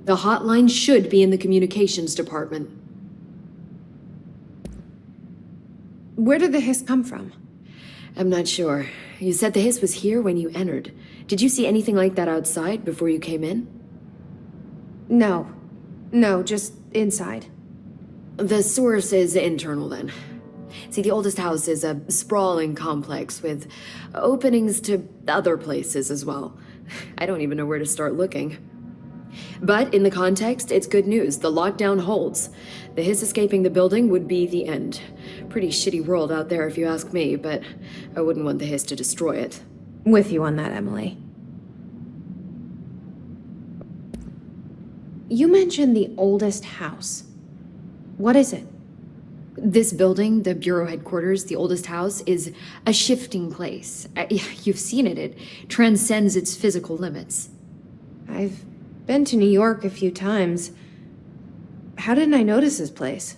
The hotline should be in the communications department. Where did the hiss come from? I'm not sure. You said the hiss was here when you entered. Did you see anything like that outside before you came in? No. No, just inside. The source is internal, then. See, the oldest house is a sprawling complex with openings to other places as well. I don't even know where to start looking. But in the context, it's good news. The lockdown holds. The hiss escaping the building would be the end. Pretty shitty world out there if you ask me, but I wouldn't want the hiss to destroy it. With you on that, Emily. You mentioned the oldest house. What is it? This building, the Bureau headquarters, the oldest house, is a shifting place. You've seen it. It transcends its physical limits. I've been to New York a few times. How didn't I notice this place?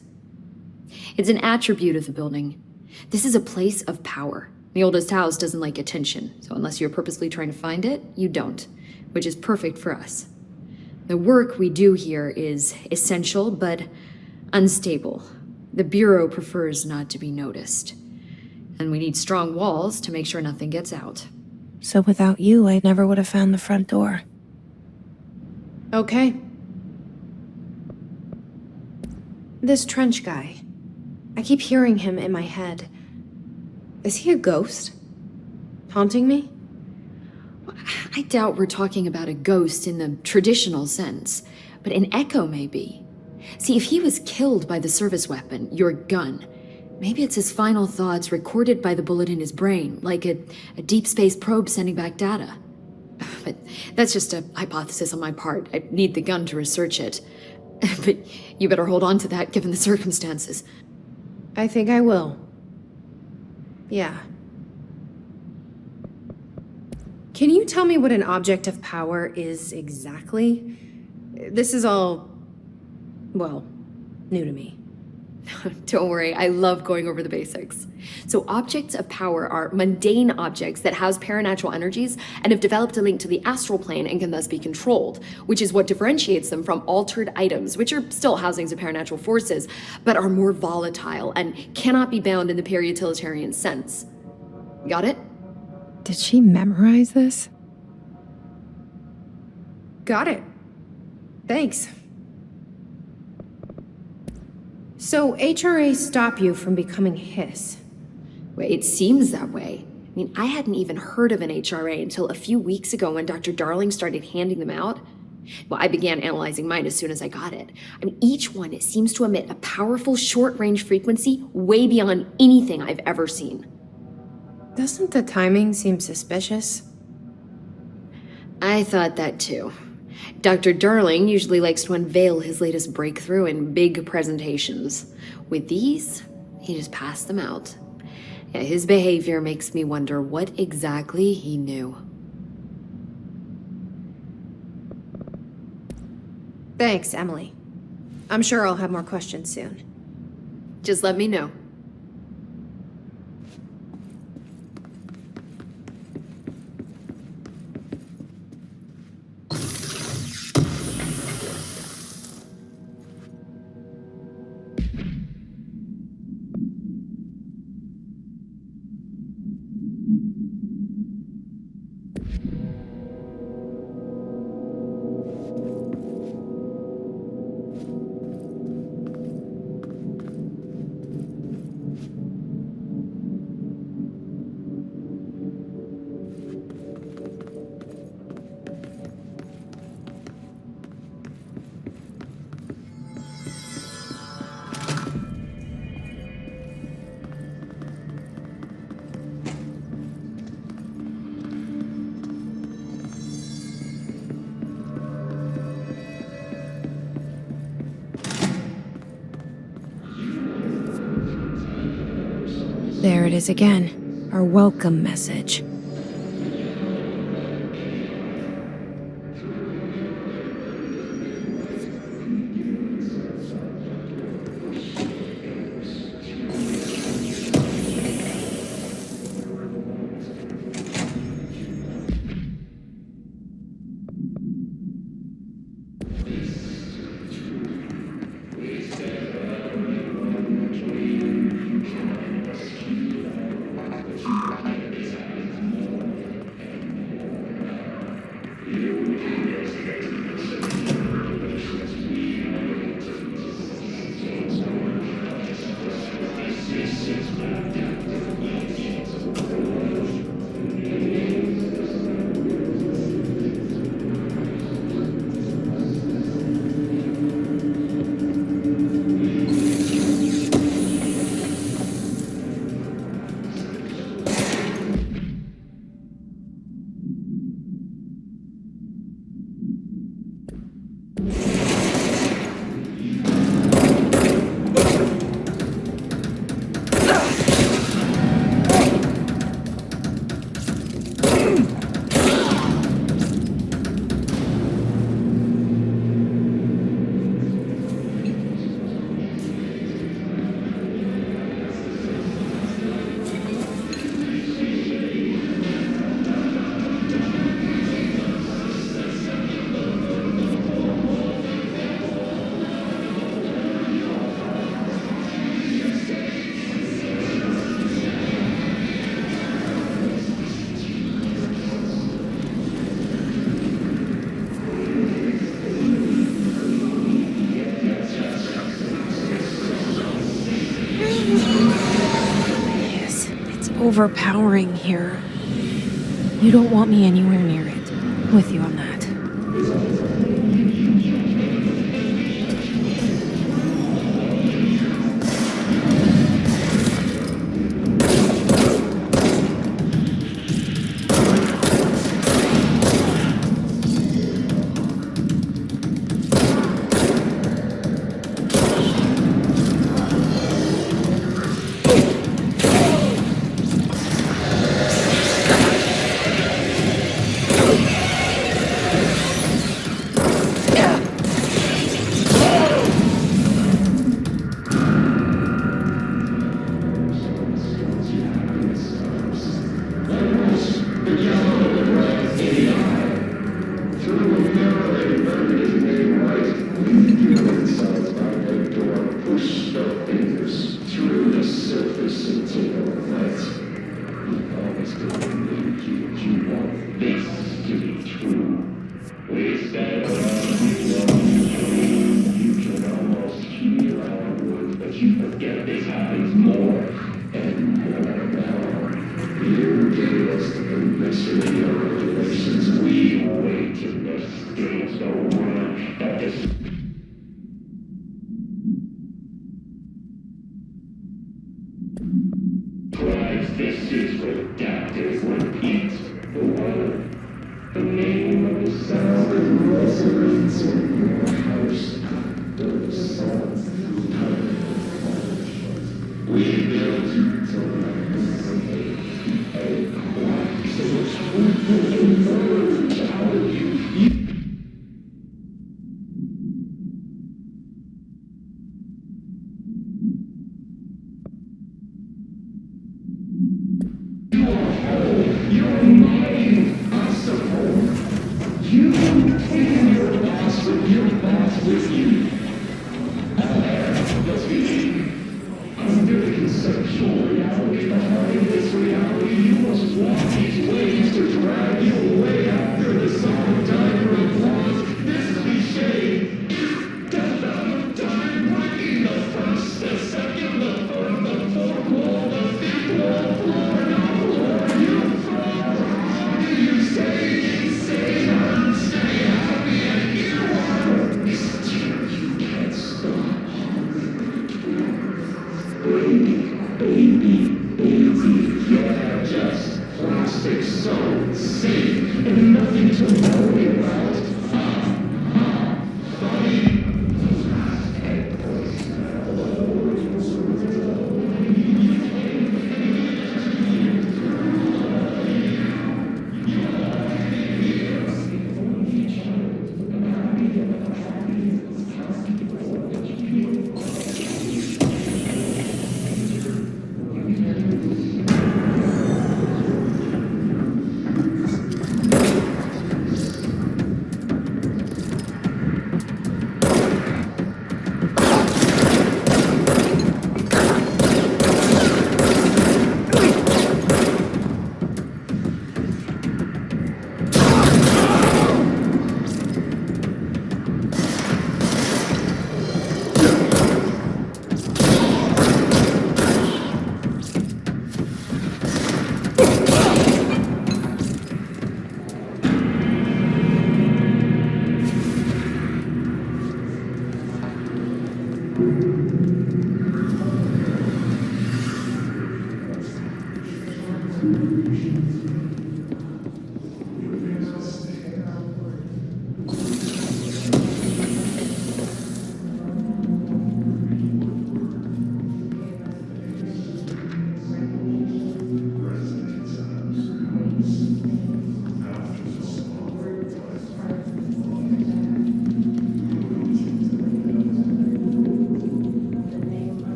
It's an attribute of the building. This is a place of power. The oldest house doesn't like attention, so unless you're purposely trying to find it, you don't, which is perfect for us. The work we do here is essential, but unstable. The Bureau prefers not to be noticed. And we need strong walls to make sure nothing gets out. So without you, I never would have found the front door. Okay. This Trench guy. I keep hearing him in my head. Is he a ghost? Haunting me? I doubt we're talking about a ghost in the traditional sense, but an echo maybe. See, if he was killed by the service weapon, your gun, maybe it's his final thoughts recorded by the bullet in his brain, like a deep space probe sending back data. But that's just a hypothesis on my part. I need the gun to research it. But you better hold on to that given the circumstances. I think I will. Yeah. Can you tell me what an object of power is exactly? This is all, well, new to me. Don't worry, I love going over the basics. So objects of power are mundane objects that house paranatural energies and have developed a link to the astral plane and can thus be controlled, which is what differentiates them from altered items, which are still housings of paranatural forces, but are more volatile and cannot be bound in the peri-utilitarian sense. Got it? Did she memorize this? Got it. Thanks. So HRA stop you from becoming Hiss? Well, it seems that way. I mean, I hadn't even heard of an HRA until a few weeks ago when Dr. Darling started handing them out. Well, I began analyzing mine as soon as I got it. I mean, each one, it seems to emit a powerful short-range frequency way beyond anything I've ever seen. Doesn't the timing seem suspicious? I thought that too. Dr. Darling usually likes to unveil his latest breakthrough in big presentations. With these, he just passed them out. Yeah, his behavior makes me wonder what exactly he knew. Thanks, Emily. I'm sure I'll have more questions soon. Just let me know. There it is again. Our welcome message. overpowering here. You don't want me anywhere near it. With you on that.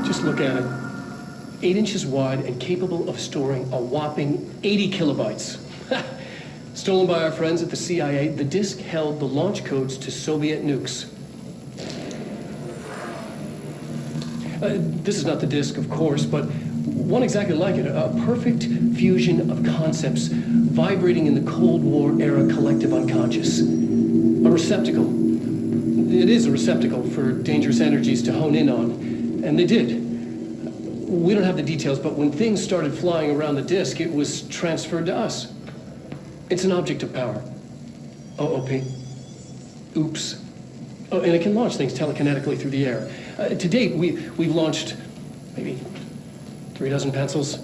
Just look at it. 8 inches wide and capable of storing a whopping 80 kilobytes. Stolen by our friends at the CIA, the disk held the launch codes to Soviet nukes. This is not the disk, of course, but one exactly like it. A perfect fusion of concepts vibrating in the Cold War era collective unconscious. A receptacle. It is a receptacle for dangerous energies to hone in on. And they did. We don't have the details, but when things started flying around the disk, it was transferred to us. It's an object of power. OOP. Oops. Oh, and it can launch things telekinetically through the air. To date, we've launched maybe 3 dozen pencils.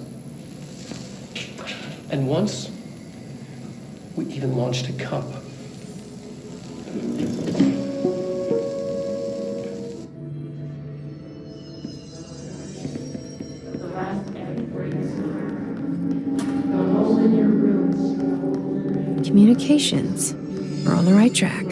And once, we even launched a cup. Communications. We're on the right track.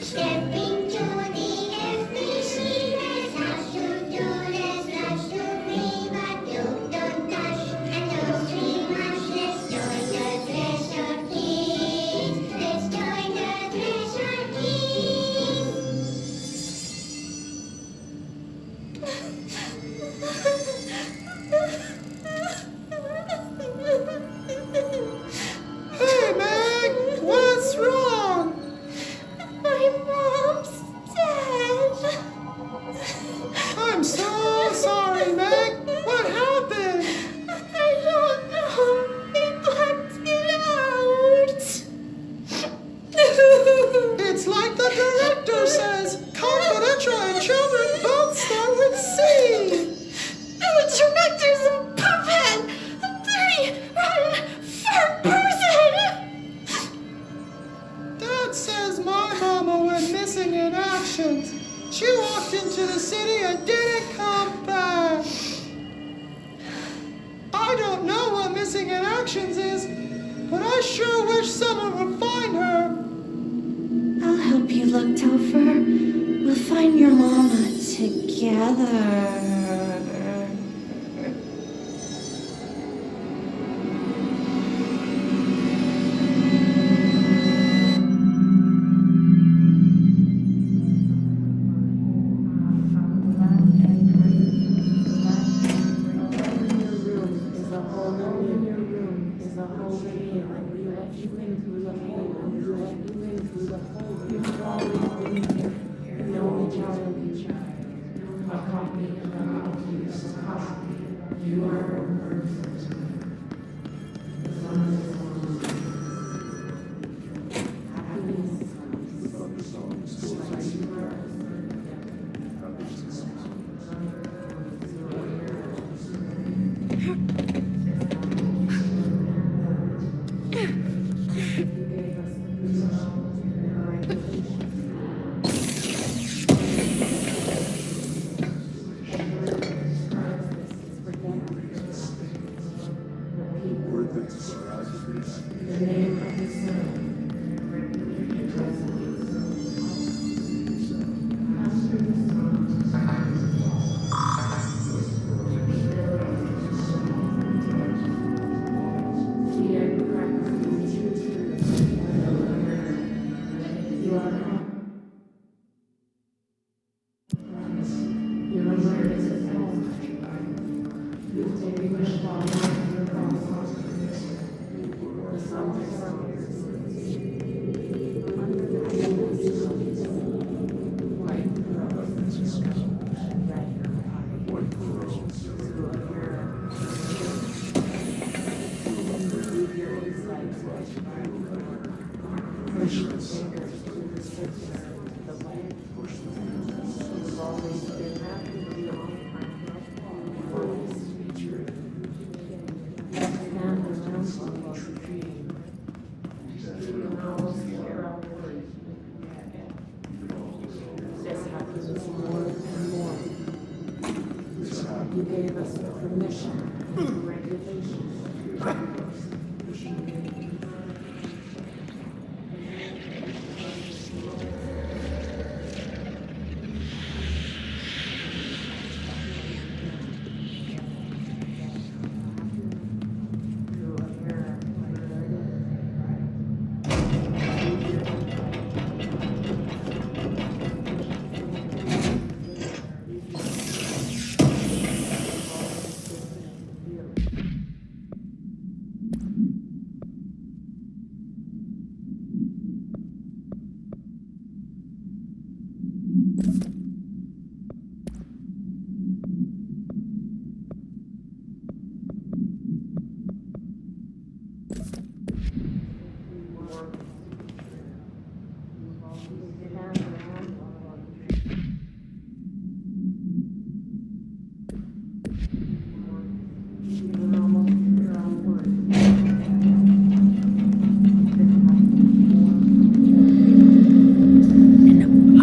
Stepping to the FBC, there's lots to do, there's lots to read, but don't touch, and don't dream much. Let's join the treasure kids. Let's join the treasure kids. Hey, Meg! What's wrong? My mom's dead. I'm so sorry, Meg. What happened? I don't know. They blacked it out. It's like the director says. Confidential and children both start with C. The director's a puppet. A dirty, rotten, fur person. Dad says my mama went missing in action. She walked into the city and didn't come back. I don't know what missing in actions is, but I sure wish someone would find her. I'll help you look, Topher. We'll find your mama together.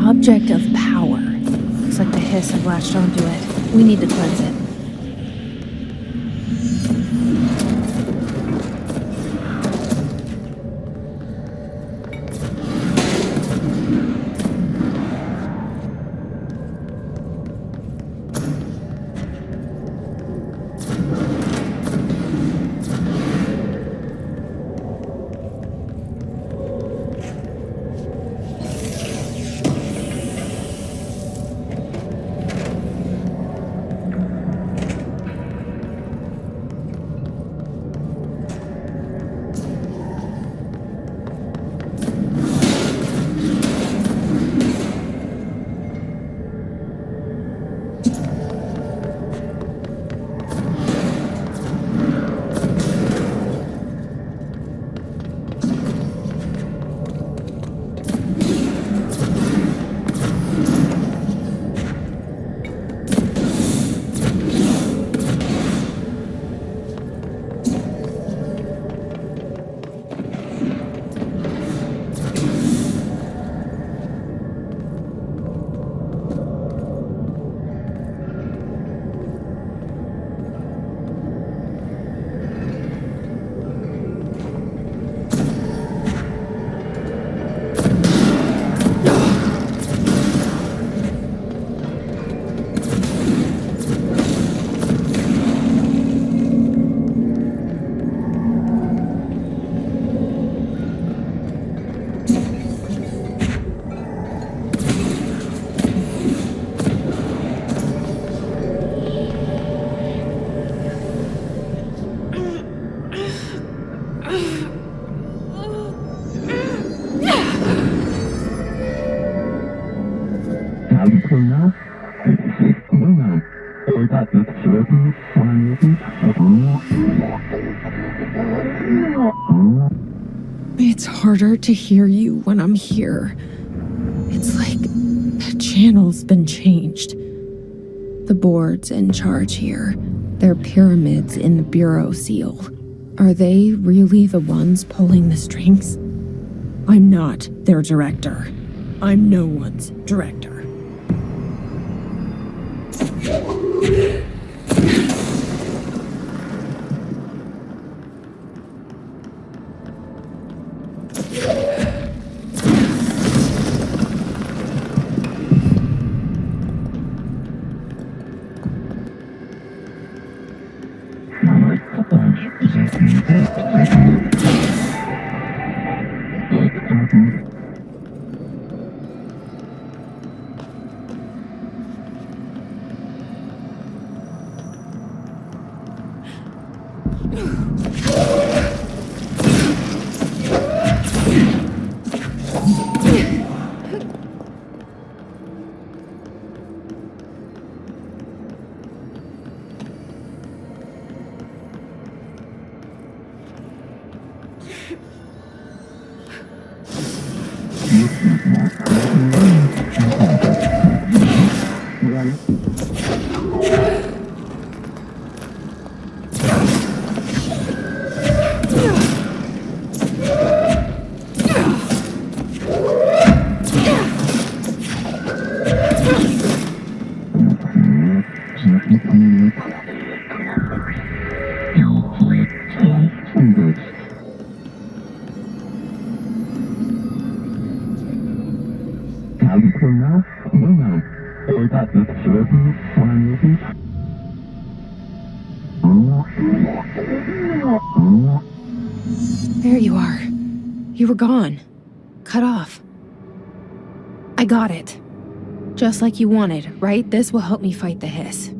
Object of power. Looks like the hiss have latched onto it. We need to cleanse it. It's harder to hear you when I'm here. It's like the channel's been changed. The board's in charge here. They're pyramids in the bureau seal. Are they really the ones pulling the strings? I'm not their director. I'm no one's director. There you are. You were gone. Cut off. I got it. Just like you wanted, right? This will help me fight the hiss.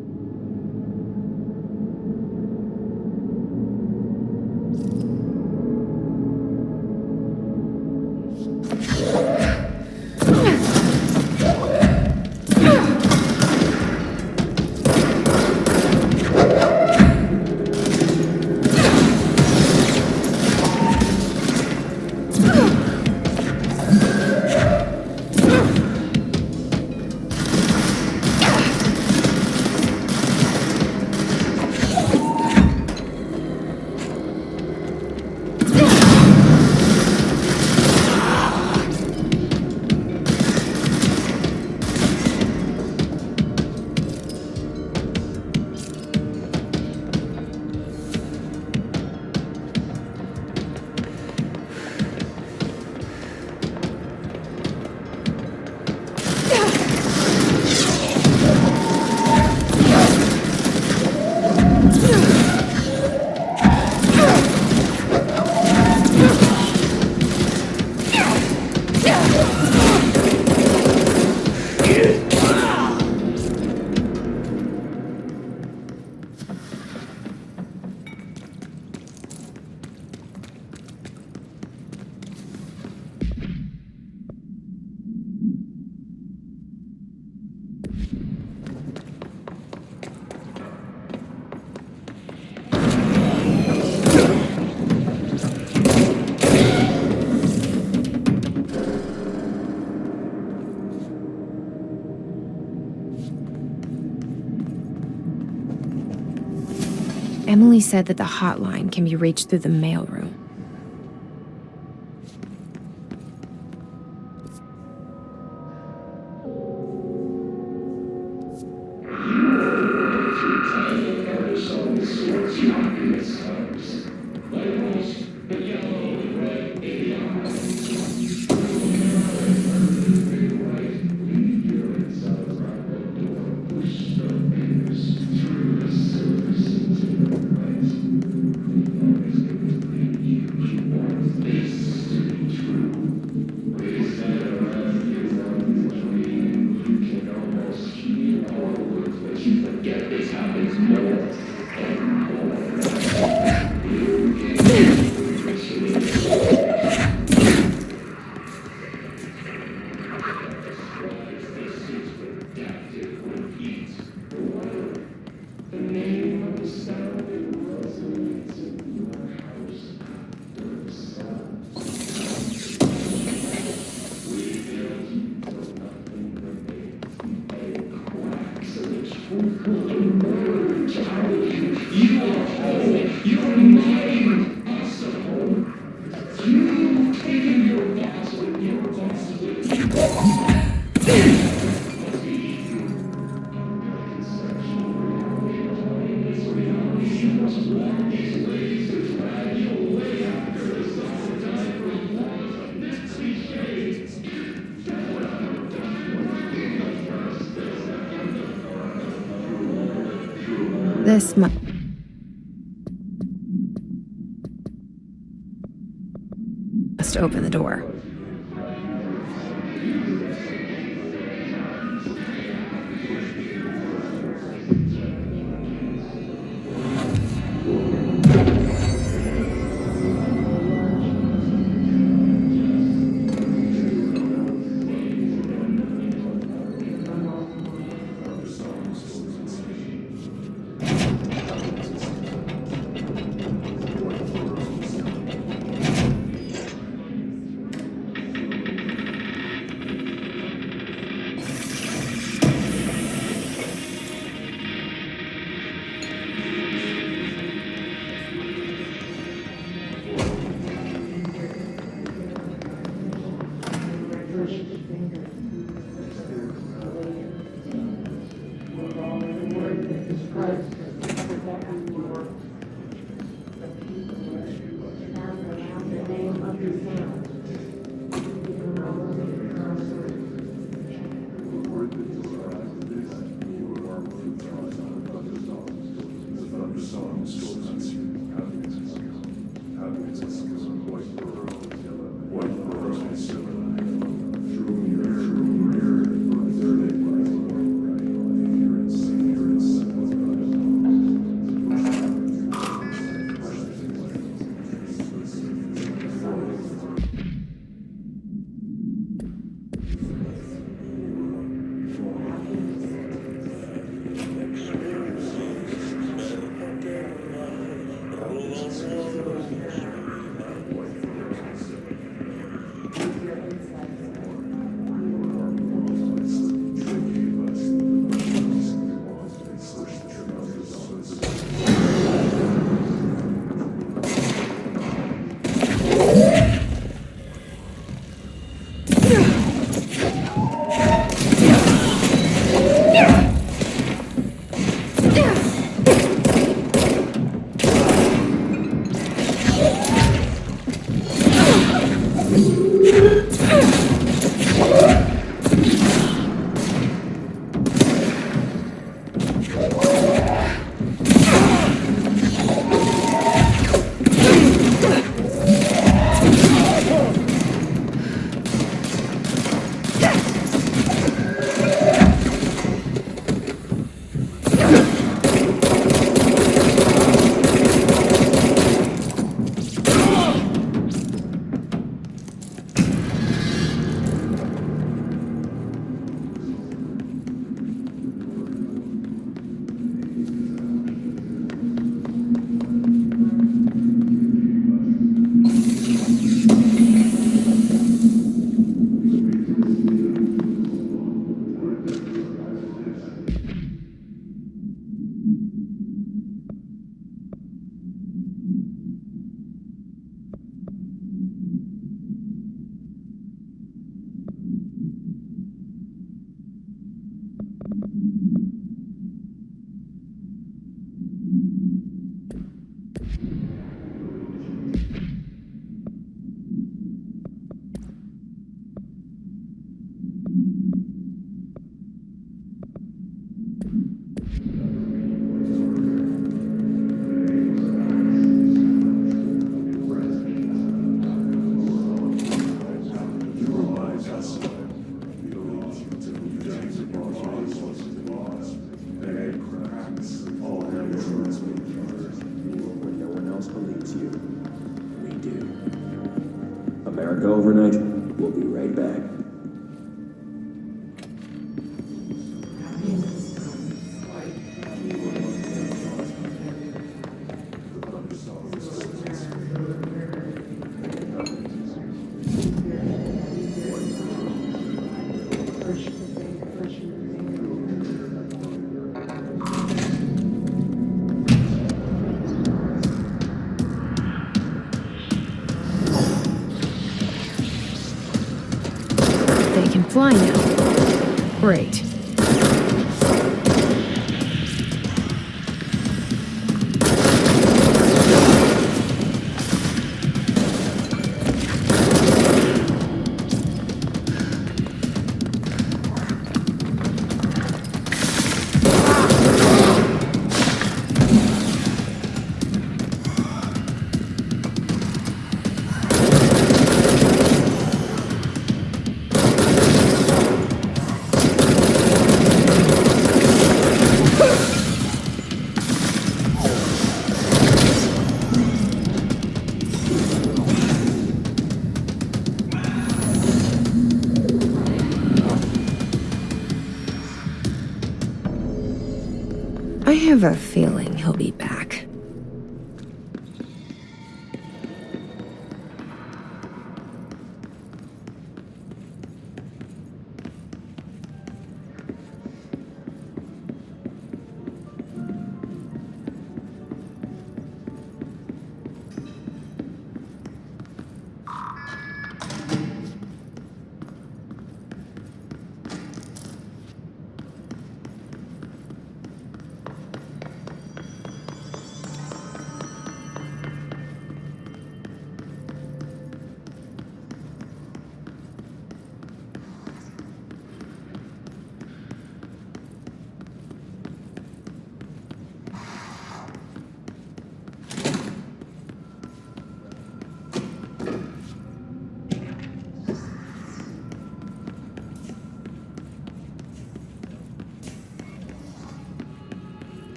Emily said that the hotline can be reached through the mailroom. This must open the door. America overnight. We'll be right back. They can fly now. Great. I have a feeling he'll be back.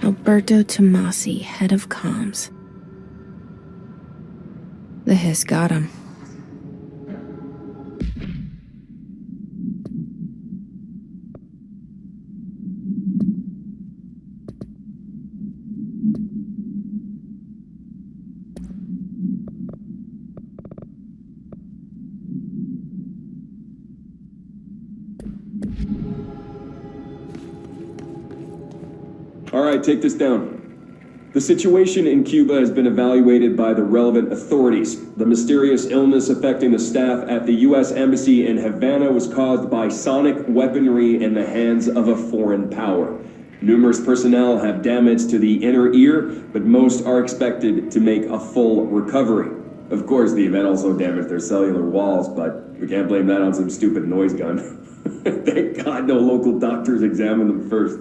Alberto Tomasi, head of comms. The hiss got him. All right, take this down. The situation in Cuba has been evaluated by the relevant authorities. The mysterious illness affecting the staff at the U.S. Embassy in Havana was caused by sonic weaponry in the hands of a foreign power. Numerous personnel have damage to the inner ear, but most are expected to make a full recovery. Of course, the event also damaged their cellular walls, but we can't blame that on some stupid noise gun. Thank God no local doctors examined them first.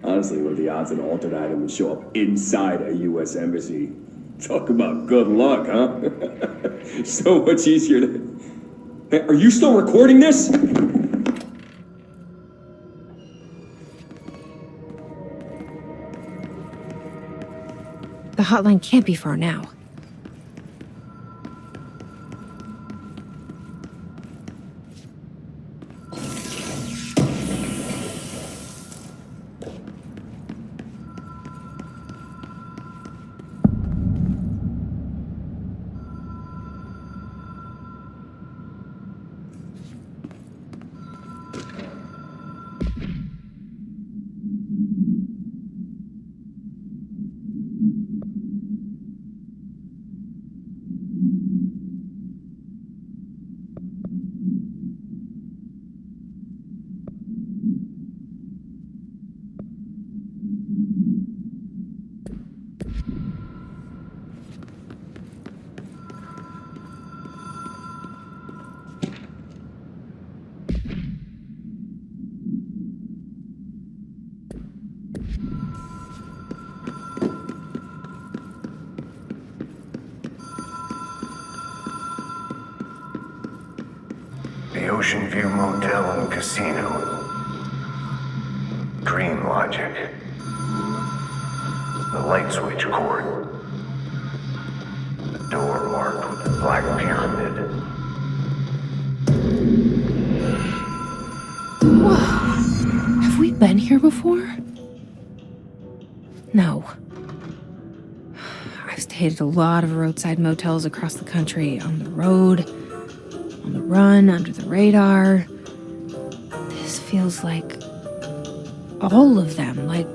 Honestly, what are the odds an alternate item would show up inside a U.S. embassy? Talk about good luck, huh? So much easier to... Hey, are you still recording this? The hotline can't be far now. The Ocean View Motel and Casino. Dream logic. The light switch cord. The door marked with the black pyramid. Whoa. Have we been here before? No. I've stayed at a lot of roadside motels across the country, on the road, on the run, under the radar. This feels like all of them, like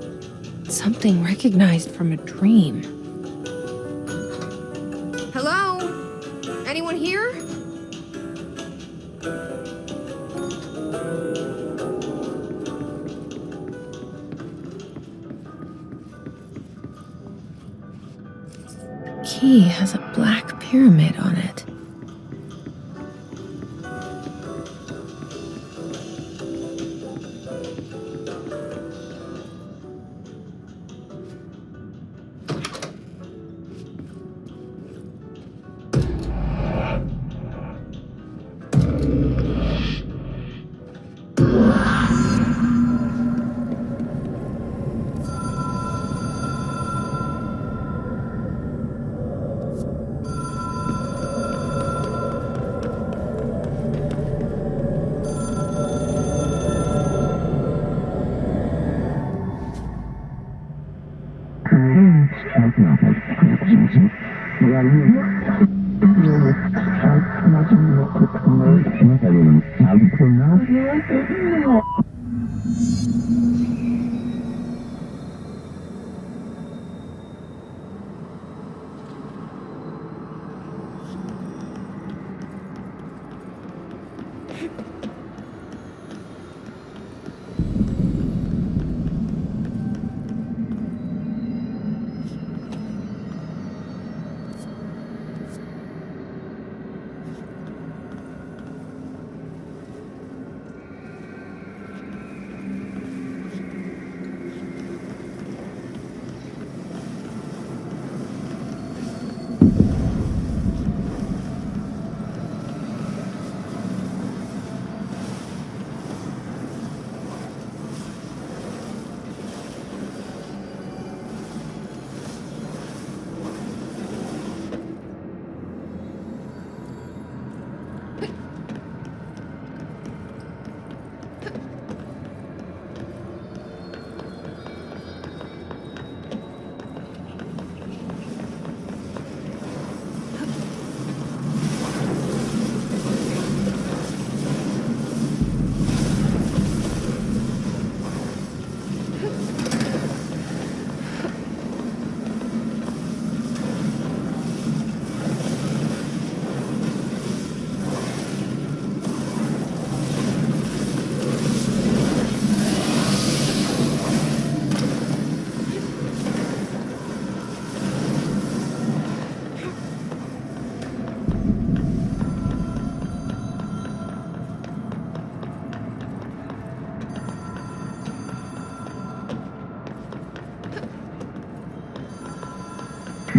something recognized from a dream. Hello? Anyone here? Key has a black pyramid on it.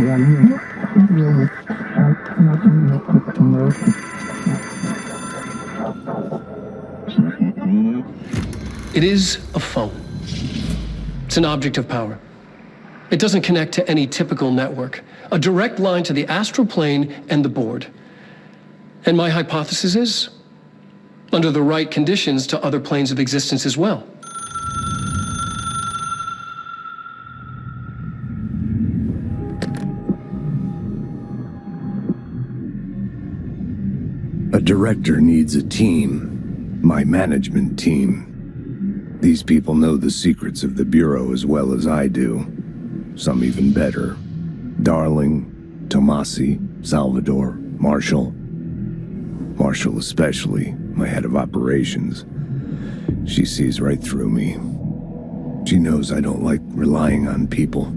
It is a phone. It's an object of power. It doesn't connect to any typical network. A direct line to the astral plane and the board. And my hypothesis is, under the right conditions, to other planes of existence as well. A director needs a team. My management team. These people know the secrets of the Bureau as well as I do. Some even better. Darling, Tomasi, Salvador, Marshall. Marshall especially, my head of operations. She sees right through me. She knows I don't like relying on people.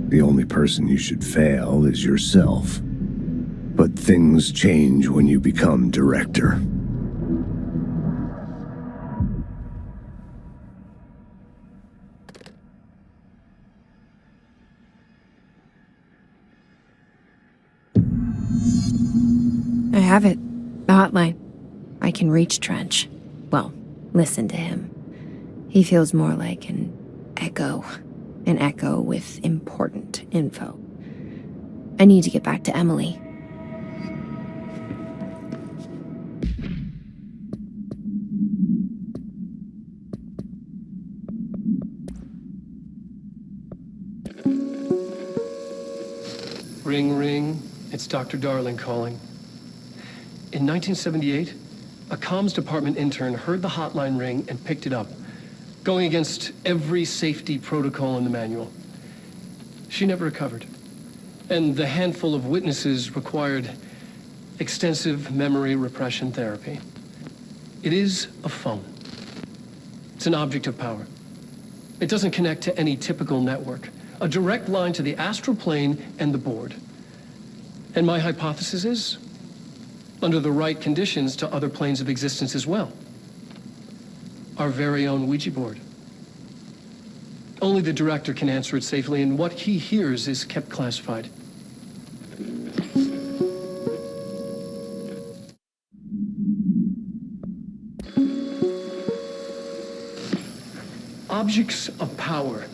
The only person you should fail is yourself. But things change when you become director. I have it. The hotline. I can reach Trench. Well, listen to him. He feels more like an echo. An echo with important info. I need to get back to Emily. Ring, ring. It's Dr. Darling calling. In 1978, a comms department intern heard the hotline ring and picked it up, going against every safety protocol in the manual. She never recovered, and the handful of witnesses required extensive memory repression therapy. It is a phone. It's an object of power. It doesn't connect to any typical network. A direct line to the astral plane and the board. And my hypothesis is, under the right conditions, to other planes of existence as well. Our very own Ouija board. Only the director can answer it safely, and what he hears is kept classified. Objects of power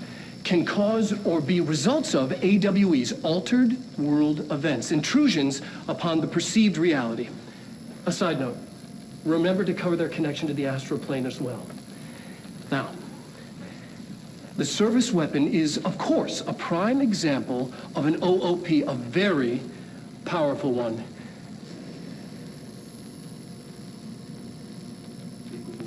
can cause or be results of AWE's altered world events, intrusions upon the perceived reality. A side note, remember to cover their connection to the astral plane as well. Now, the service weapon is, of course, a prime example of an OOP, a very powerful one.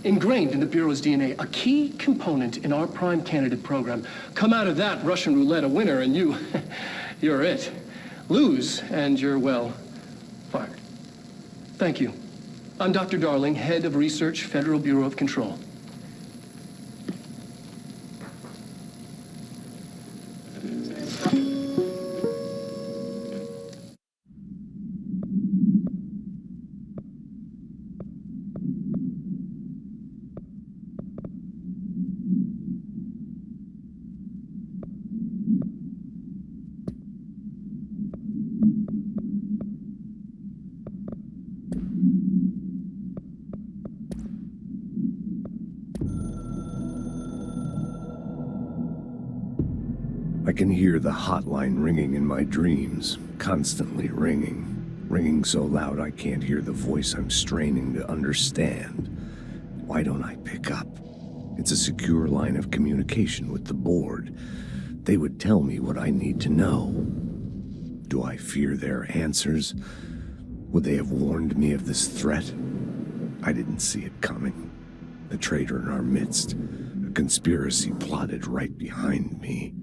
Ingrained in the Bureau's DNA, a key component in our prime candidate program. Come out of that Russian roulette a winner and you're it. Lose and you're, well, fired. Thank you. I'm Dr. Darling, Head of Research, Federal Bureau of Control. I can hear the hotline ringing in my dreams, constantly ringing. Ringing so loud I can't hear the voice I'm straining to understand. Why don't I pick up? It's a secure line of communication with the board. They would tell me what I need to know. Do I fear their answers? Would they have warned me of this threat? I didn't see it coming. A traitor in our midst. A conspiracy plotted right behind me.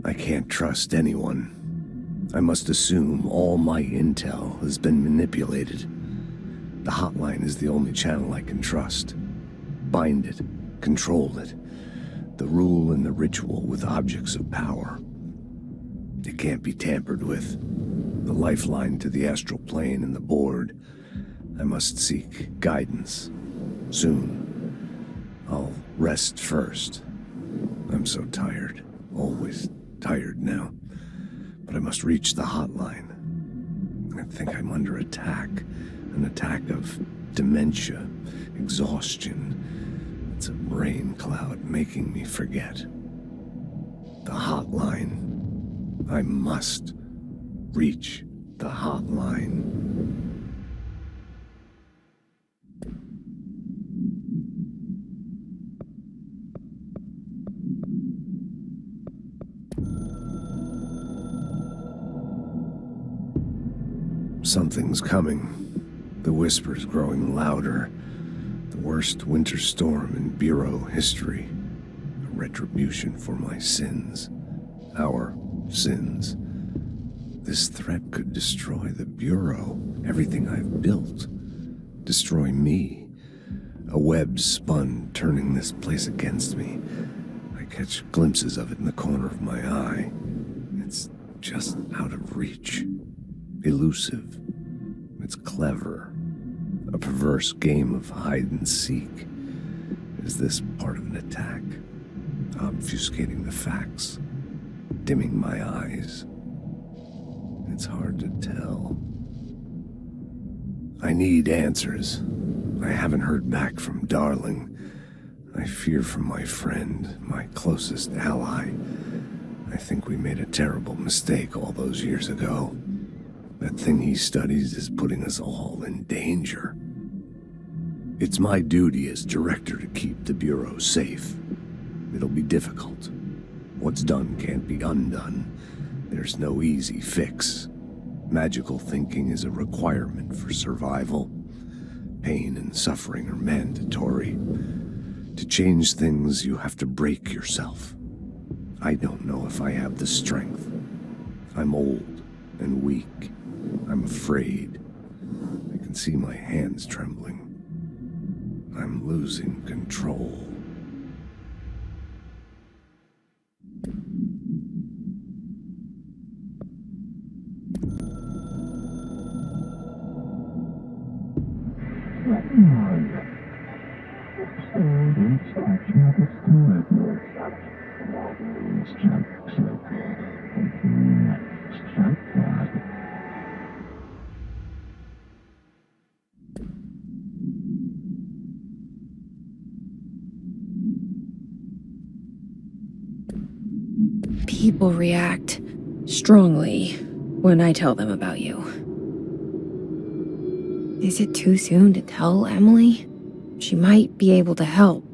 I can't trust anyone. I must assume all my intel has been manipulated. The hotline is the only channel I can trust. Bind it, control it. The rule and the ritual with objects of power. It can't be tampered with. The lifeline to the astral plane and the board. I must seek guidance. Soon. I'll rest first. I'm so tired. Always tired now. but I must reach the hotline. I think I'm under attack. An attack of dementia, exhaustion. It's a brain cloud making me forget. The hotline. I must reach the hotline. Something's coming. The whispers growing louder. The worst winter storm in Bureau history. A retribution for my sins. Our sins. This threat could destroy the Bureau, everything I've built. Destroy me. A web spun, turning this place against me. I catch glimpses of it in the corner of my eye. It's just out of reach. Elusive. It's clever. A perverse game of hide and seek. Is this part of an attack? Obfuscating the facts. Dimming my eyes. It's hard to tell. I need answers. I haven't heard back from Darling. I fear for my friend, my closest ally. I think we made a terrible mistake all those years ago. That thing he studies is putting us all in danger. It's my duty as director to keep the Bureau safe. It'll be difficult. What's done can't be undone. There's no easy fix. Magical thinking is a requirement for survival. Pain and suffering are mandatory. To change things, you have to break yourself. I don't know if I have the strength. I'm old and weak. I'm afraid. I can see my hands trembling. I'm losing control. People react strongly when I tell them about you. Is it too soon to tell Emily? She might be able to help.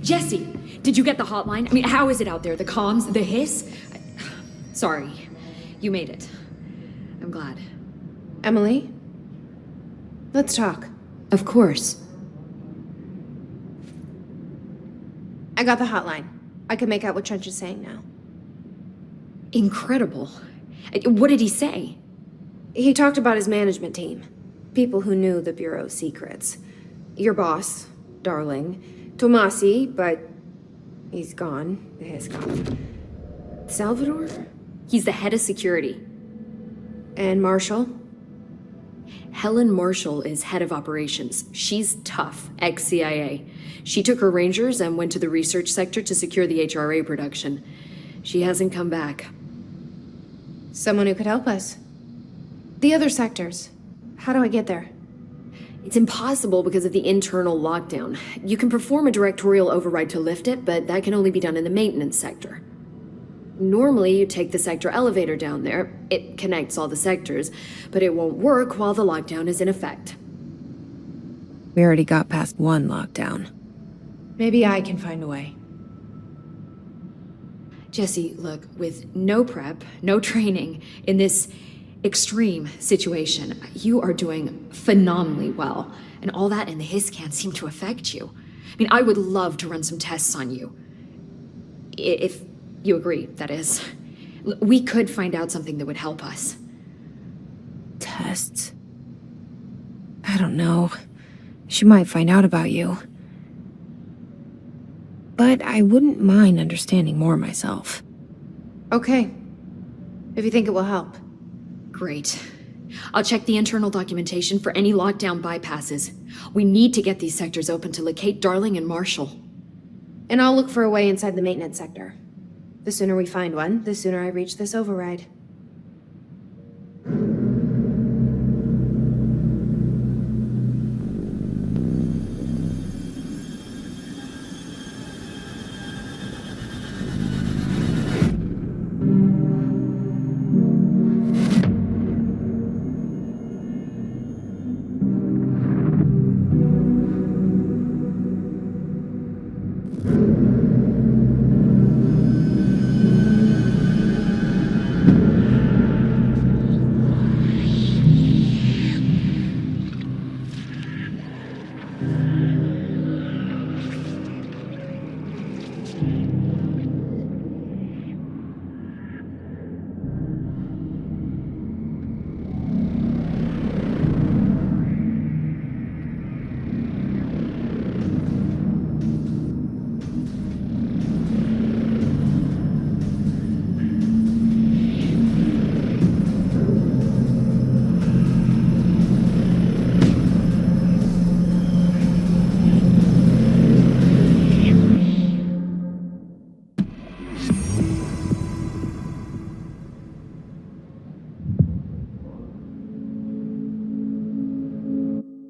Jesse, did you get the hotline? I mean, how is it out there? The comms? The hiss? Sorry. You made it. I'm glad. Emily? Let's talk. Of course. I got the hotline. I can make out what Trench is saying now. Incredible. What did he say? He talked about his management team. People who knew the Bureau's secrets. Your boss, Darling. Tomasi, but he's gone. He's gone. Salvador? He's the head of security. And Marshall? Helen Marshall is head of operations. She's tough, ex-CIA. She took her Rangers and went to the research sector to secure the HRA production. She hasn't come back. Someone who could help us. The other sectors. How do I get there? It's impossible because of the internal lockdown. You can perform a directorial override to lift it, but that can only be done in the maintenance sector. Normally, you take the sector elevator down there. It connects all the sectors, but it won't work while the lockdown is in effect. We already got past one lockdown. Maybe I can find a way. Jesse, look, with no prep, no training, in this extreme situation, you are doing phenomenally well. And all that and the hiss can't seem to affect you. I mean, I would love to run some tests on you. If you agree, that is. We could find out something that would help us. Tests? I don't know. She might find out about you. But I wouldn't mind understanding more myself. Okay. If you think it will help. Great. I'll check the internal documentation for any lockdown bypasses. We need to get these sectors open to locate Darling and Marshall. And I'll look for a way inside the maintenance sector. The sooner we find one, the sooner I reach this override.